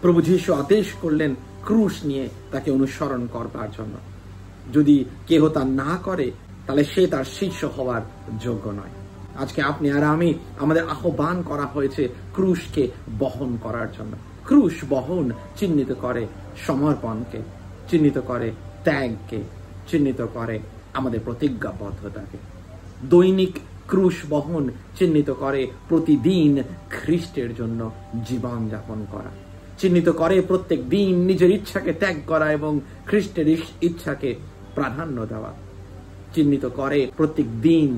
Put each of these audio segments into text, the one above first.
প্রভু যীশু আদেশ করলেন ক্রুশ নিয়ে তাকে অনুসরণ করবার জন্য। যদি কেহ তা না করে তাহলে সে তার শিষ্য হওয়ার যোগ্য নয়। আজকে আপনি আর আমি, আমাদের আহ্বান করা হয়েছে ক্রুশকে বহন করার জন্য। ক্রুশ বহন চিহ্নিত করে সমর্পণকে, চিহ্নিত করে ত্যাগকে, চিহ্নিত করে আমাদের প্রতিজ্ঞাবদ্ধতাকে। দৈনিক ক্রুশ বহন চিহ্নিত করে প্রতিদিন খ্রিস্টের জন্য জীবন যাপন করা, চিহ্নিত করে প্রত্যেক দিন নিজের ইচ্ছাকে ত্যাগ করা এবং খ্রিস্টের ইচ্ছাকে প্রাধান্য দেওয়া, চিহ্নিত করে প্রত্যেক দিন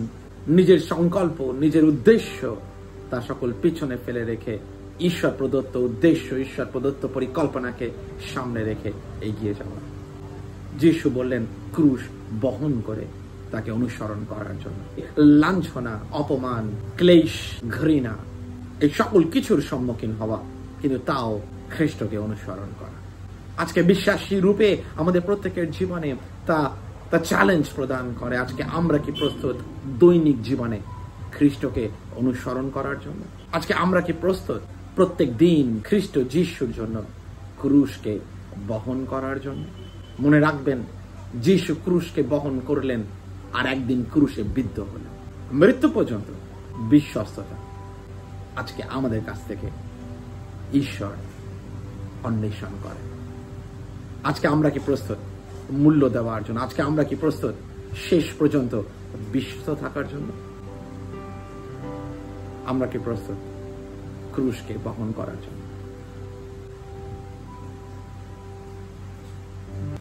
নিজের সংকল্প, নিজের উদ্দেশ্য তা সকল পিছনে ফেলে রেখে ঈশ্বর প্রদত্ত উদ্দেশ্য, ঈশ্বর প্রদত্ত পরিকল্পনাকে সামনে রেখে এগিয়ে যাওয়া। যিশু বললেন ক্রুশ বহন করে তাকে অনুসরণ করার জন্য। লাঞ্ছনা, অপমান, ক্লেশ, ঘৃণা এই সকল কিছুর সম্মুখীন হওয়া, কিন্তু তাও খ্রিস্টকে অনুসরণ করা। আজকে বিশ্বাসী রূপে আমাদের প্রত্যেকের জীবনে তা চ্যালেঞ্জ প্রদান করে। আজকে আমরা কি প্রস্তুত দৈনিক জীবনে খ্রিস্টকে অনুসরণ করার জন্য? আজকে আমরা কি প্রস্তুত প্রত্যেক দিন খ্রিস্ট যিশুর জন্য ক্রুশকে বহন করার জন্য? মনে রাখবেন, যিশু ক্রুশকে বহন করলেন আর একদিন ক্রুশে বিদ্ধ হলেন। মৃত্যু পর্যন্ত বিশ্বস্ততা আজকে আমাদের কাছ থেকে ঈশ্বর অন্বেষণ করে। আজকে আমরা কি প্রস্তুত মূল্য দেওয়ার জন্য? আজকে আমরা কি প্রস্তুত শেষ পর্যন্ত বিশ্বস্ত থাকার জন্য? আমরা কি প্রস্তুত ক্রুশকে বহন করার জন্য?